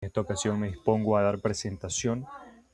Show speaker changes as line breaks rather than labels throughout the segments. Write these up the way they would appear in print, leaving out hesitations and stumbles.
En esta ocasión me dispongo a dar presentación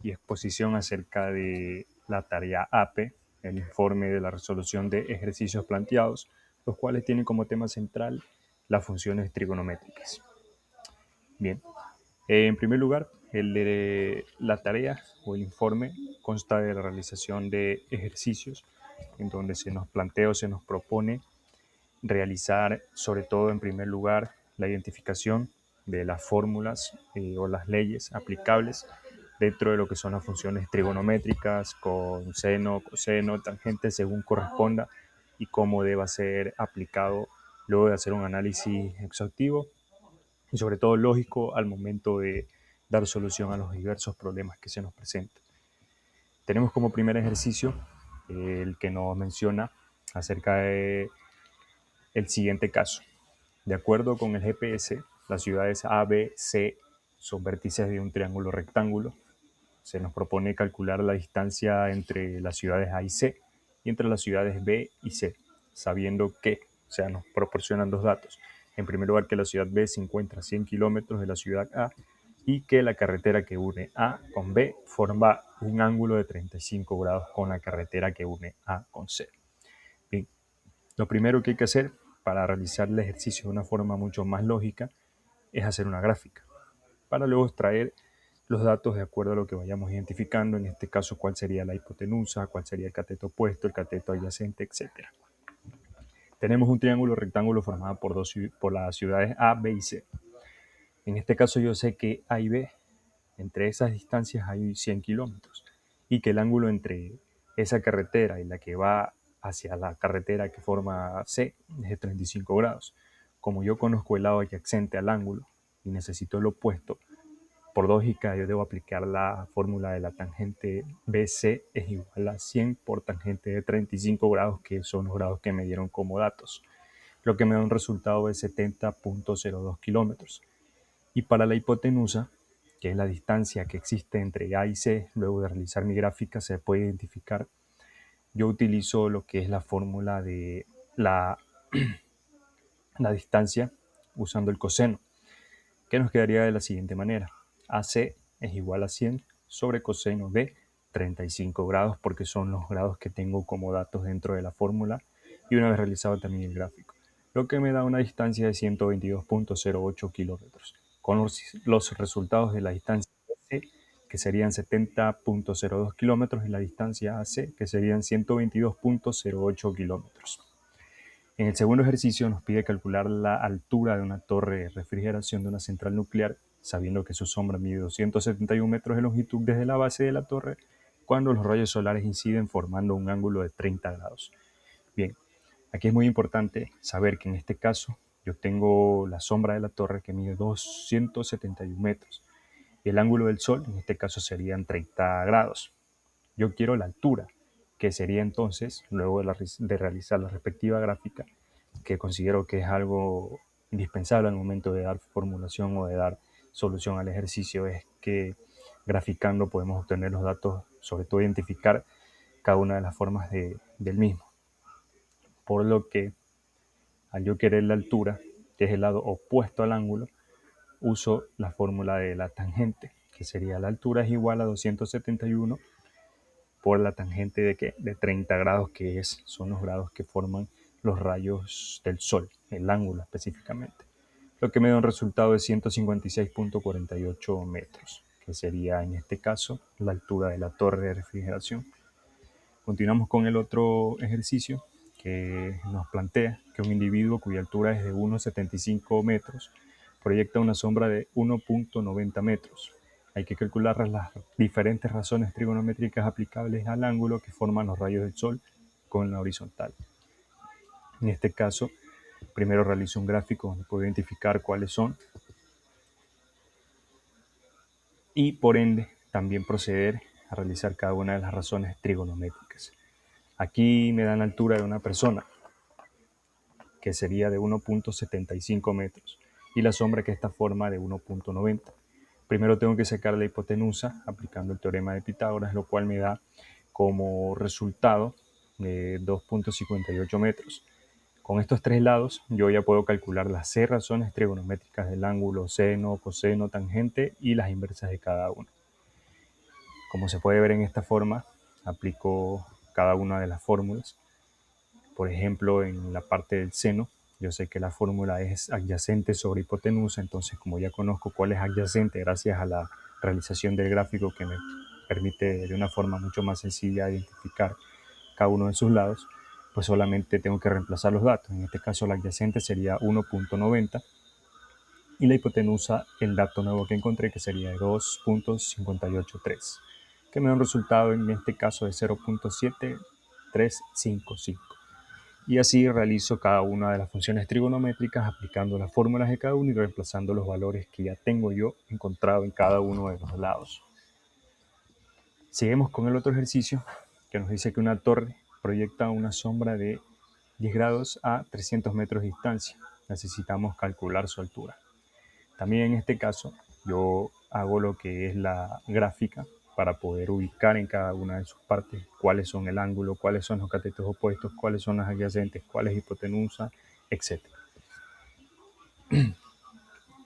y exposición acerca de la tarea APE, el informe de la resolución de ejercicios planteados, los cuales tienen como tema central las funciones trigonométricas. Bien, en primer lugar, la tarea o el informe consta de la realización de ejercicios en donde se nos plantea o se nos propone realizar, sobre todo en primer lugar, la identificación de las fórmulas o las leyes aplicables dentro de lo que son las funciones trigonométricas con seno, coseno, tangente, según corresponda y cómo deba ser aplicado luego de hacer un análisis exhaustivo y sobre todo lógico al momento de dar solución a los diversos problemas que se nos presentan. Tenemos como primer ejercicio el que nos menciona acerca de el siguiente caso. De acuerdo con el GPS, las ciudades A, B, C son vértices de un triángulo rectángulo. Se nos propone calcular la distancia entre las ciudades A y C y entre las ciudades B y C, sabiendo que, o sea, nos proporcionan dos datos. En primer lugar, que la ciudad B se encuentra a 100 kilómetros de la ciudad A y que la carretera que une A con B forma un ángulo de 35 grados con la carretera que une A con C. Bien, lo primero que hay que hacer para realizar el ejercicio de una forma mucho más lógica es hacer una gráfica, para luego extraer los datos de acuerdo a lo que vayamos identificando, en este caso cuál sería la hipotenusa, cuál sería el cateto opuesto, el cateto adyacente, etc. Tenemos un triángulo rectángulo formado por las ciudades A, B y C. En este caso yo sé que A y B, entre esas distancias hay 100 kilómetros y que el ángulo entre esa carretera y la que va hacia la carretera que forma C es de 35 grados. Como yo conozco el lado adyacente al ángulo y necesito el opuesto, por lógica yo debo aplicar la fórmula de la tangente BC es igual a 100 por tangente de 35 grados, que son los grados que me dieron como datos, lo que me da un resultado de 70.02 kilómetros. Y para la hipotenusa, que es la distancia que existe entre A y C, luego de realizar mi gráfica se puede identificar. Yo utilizo lo que es la fórmula de la distancia usando el coseno, que nos quedaría de la siguiente manera. AC es igual a 100 sobre coseno de 35 grados, porque son los grados que tengo como datos dentro de la fórmula y una vez realizado también el gráfico, lo que me da una distancia de 122.08 kilómetros. Con los resultados de la distancia C, que serían 70.02 kilómetros, y la distancia AC, que serían 122.08 kilómetros. En el segundo ejercicio nos pide calcular la altura de una torre de refrigeración de una central nuclear, sabiendo que su sombra mide 271 metros de longitud desde la base de la torre, cuando los rayos solares inciden formando un ángulo de 30 grados. Bien, aquí es muy importante saber que en este caso yo tengo la sombra de la torre que mide 271 metros y el ángulo del sol en este caso serían 30 grados. Yo quiero la altura, que sería entonces, luego de realizar la respectiva gráfica, que considero que es algo indispensable al momento de dar formulación o de dar solución al ejercicio, es que graficando podemos obtener los datos, sobre todo identificar cada una de las formas del mismo. Por lo que al yo querer la altura, que es el lado opuesto al ángulo, uso la fórmula de la tangente, que sería la altura es igual a 271 por la tangente de, ¿qué? De 30 grados, que son los grados que forman los rayos del sol, el ángulo específicamente. Lo que me da un resultado de 156.48 metros, que sería en este caso la altura de la torre de refrigeración. Continuamos con el otro ejercicio que nos plantea que un individuo cuya altura es de 1,75 metros proyecta una sombra de 1,90 metros. Hay que calcular las diferentes razones trigonométricas aplicables al ángulo que forman los rayos del sol con la horizontal. En este caso, primero realizo un gráfico donde puedo identificar cuáles son y por ende también proceder a realizar cada una de las razones trigonométricas. Aquí me dan la altura de una persona, que sería de 1,75 metros, y la sombra que esta forma de 1,90. Primero tengo que sacar la hipotenusa aplicando el teorema de Pitágoras, lo cual me da como resultado 2,58 metros. Con estos tres lados yo ya puedo calcular las 6 razones trigonométricas del ángulo seno, coseno, tangente y las inversas de cada uno. Como se puede ver en esta forma, aplico cada una de las fórmulas. Por ejemplo, en la parte del seno, yo sé que la fórmula es adyacente sobre hipotenusa, entonces como ya conozco cuál es adyacente gracias a la realización del gráfico que me permite de una forma mucho más sencilla identificar cada uno de sus lados, pues solamente tengo que reemplazar los datos. En este caso la adyacente sería 1.90 y la hipotenusa el dato nuevo que encontré que sería 2.583, que me da un resultado en este caso de 0.7355. Y así realizo cada una de las funciones trigonométricas aplicando las fórmulas de cada uno y reemplazando los valores que ya tengo yo encontrado en cada uno de los lados. Seguimos con el otro ejercicio que nos dice que una torre proyecta una sombra de 10 grados a 300 metros de distancia. Necesitamos calcular su altura. También en este caso yo hago lo que es la gráfica para poder ubicar en cada una de sus partes cuáles son el ángulo, cuáles son los catetos opuestos, cuáles son las adyacentes, cuál es hipotenusa, etc.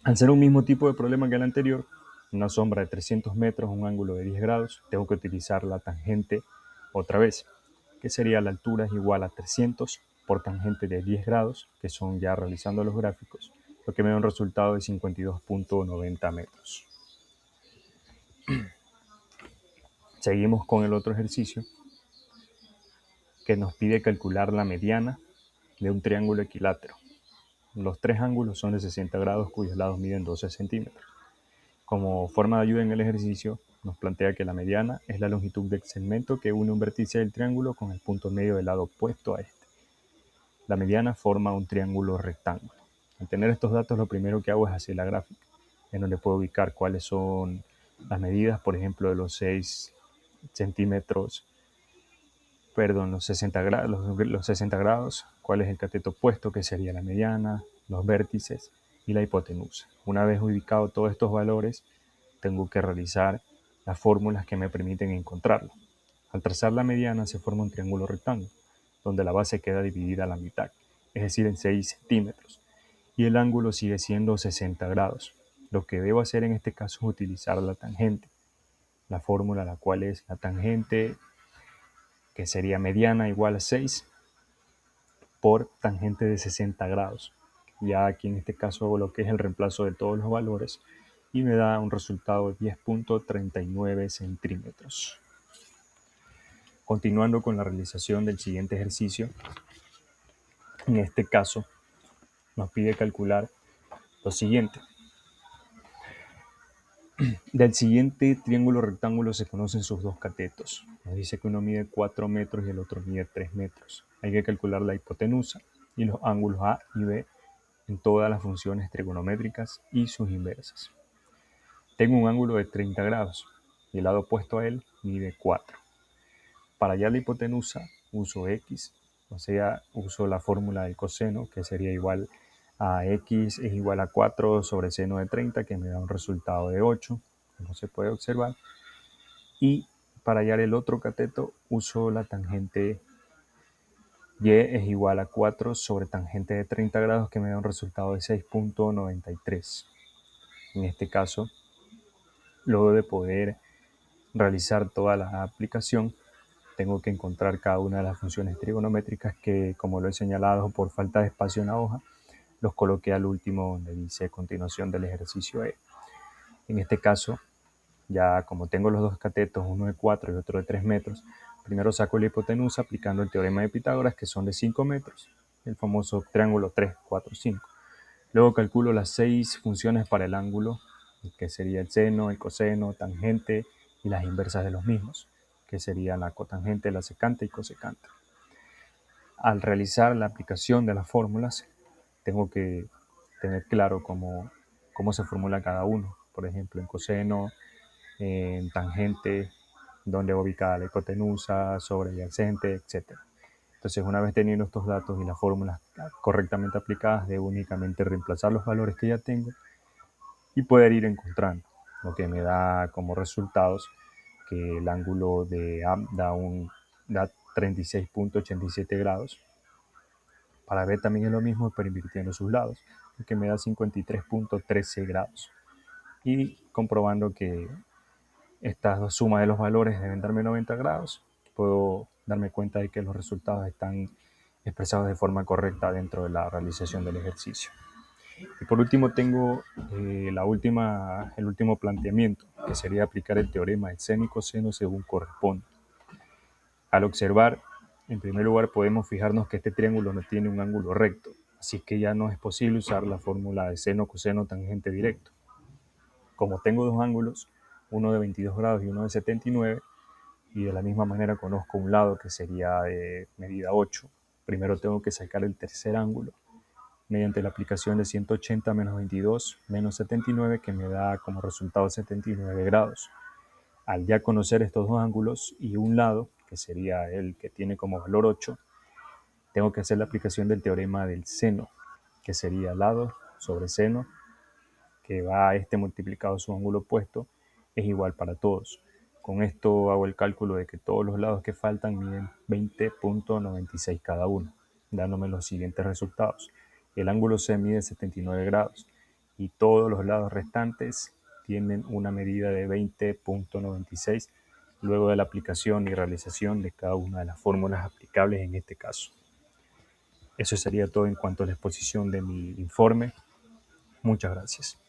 Al ser un mismo tipo de problema que el anterior, una sombra de 300 metros, un ángulo de 10 grados, tengo que utilizar la tangente otra vez, que sería la altura es igual a 300 por tangente de 10 grados, que son ya realizando los gráficos, lo que me da un resultado de 52.90 metros. Seguimos con el otro ejercicio que nos pide calcular la mediana de un triángulo equilátero. Los tres ángulos son de 60 grados cuyos lados miden 12 centímetros. Como forma de ayuda en el ejercicio, nos plantea que la mediana es la longitud del segmento que une un vértice del triángulo con el punto medio del lado opuesto a este. La mediana forma un triángulo rectángulo. Al tener estos datos, lo primero que hago es hacer la gráfica, en donde puedo ubicar cuáles son las medidas, por ejemplo, de los 6 centímetros, perdón, los 60 grados, cuál es el cateto opuesto, que sería la mediana, los vértices y la hipotenusa. Una vez ubicado todos estos valores, tengo que realizar las fórmulas que me permiten encontrarlo. Al trazar la mediana se forma un triángulo rectángulo, donde la base queda dividida a la mitad, es decir, en 6 centímetros, y el ángulo sigue siendo 60 grados. Lo que debo hacer en este caso es utilizar la tangente, la fórmula la cual es la tangente, que sería mediana igual a 6 por tangente de 60 grados. Ya aquí en este caso hago lo que es el reemplazo de todos los valores y me da un resultado de 10.39 centímetros. Continuando con la realización del siguiente ejercicio, en este caso nos pide calcular lo siguiente. Del siguiente triángulo rectángulo se conocen sus dos catetos. Nos dice que uno mide 4 metros y el otro mide 3 metros. Hay que calcular la hipotenusa y los ángulos A y B en todas las funciones trigonométricas y sus inversas. Tengo un ángulo de 30 grados y el lado opuesto a él mide 4. Para hallar la hipotenusa uso x, o sea, uso la fórmula del coseno, que sería igual a x es igual a 4 sobre seno de 30, que me da un resultado de 8, como se puede observar. Y para hallar el otro cateto uso la tangente y es igual a 4 sobre tangente de 30 grados, que me da un resultado de 6.93. En este caso, luego de poder realizar toda la aplicación, tengo que encontrar cada una de las funciones trigonométricas que, como lo he señalado, por falta de espacio en la hoja, los coloqué al último donde dice continuación del ejercicio E. En este caso, ya como tengo los dos catetos, uno de 4 y otro de 3 metros, primero saco la hipotenusa aplicando el teorema de Pitágoras, que son de 5 metros, el famoso triángulo 3, 4, 5. Luego calculo las 6 funciones para el ángulo, que sería el seno, el coseno, tangente y las inversas de los mismos, que serían la cotangente, la secante y cosecante. Al realizar la aplicación de las fórmulas, tengo que tener claro cómo se formula cada uno. Por ejemplo, en coseno, en tangente, dónde va ubicada la hipotenusa, sobre adyacente, etc. Entonces, una vez teniendo estos datos y las fórmulas correctamente aplicadas, debo únicamente reemplazar los valores que ya tengo y poder ir encontrando, lo que me da como resultados que el ángulo de A da 36.87 grados, Para B también es lo mismo, pero invirtiendo sus lados, que me da 53.13 grados. Y comprobando que esta suma de los valores deben darme 90 grados, puedo darme cuenta de que los resultados están expresados de forma correcta dentro de la realización del ejercicio. Y por último tengo el último planteamiento, que sería aplicar el teorema de seno y coseno según corresponde. Al observar, en primer lugar podemos fijarnos que este triángulo no tiene un ángulo recto, así que ya no es posible usar la fórmula de seno, coseno, tangente directo. Como tengo dos ángulos, uno de 22 grados y uno de 79, y de la misma manera conozco un lado que sería de medida 8, primero tengo que sacar el tercer ángulo mediante la aplicación de 180 menos 22 menos 79, que me da como resultado 79 grados. Al ya conocer estos dos ángulos y un lado, que sería el que tiene como valor 8, tengo que hacer la aplicación del teorema del seno, que sería lado sobre seno, que va a este multiplicado a su ángulo opuesto, es igual para todos. Con esto hago el cálculo de que todos los lados que faltan miden 20.96 cada uno, dándome los siguientes resultados. El ángulo C mide 79 grados y todos los lados restantes tienen una medida de 20.96 luego de la aplicación y realización de cada una de las fórmulas aplicables en este caso. Eso sería todo en cuanto a la exposición de mi informe. Muchas gracias.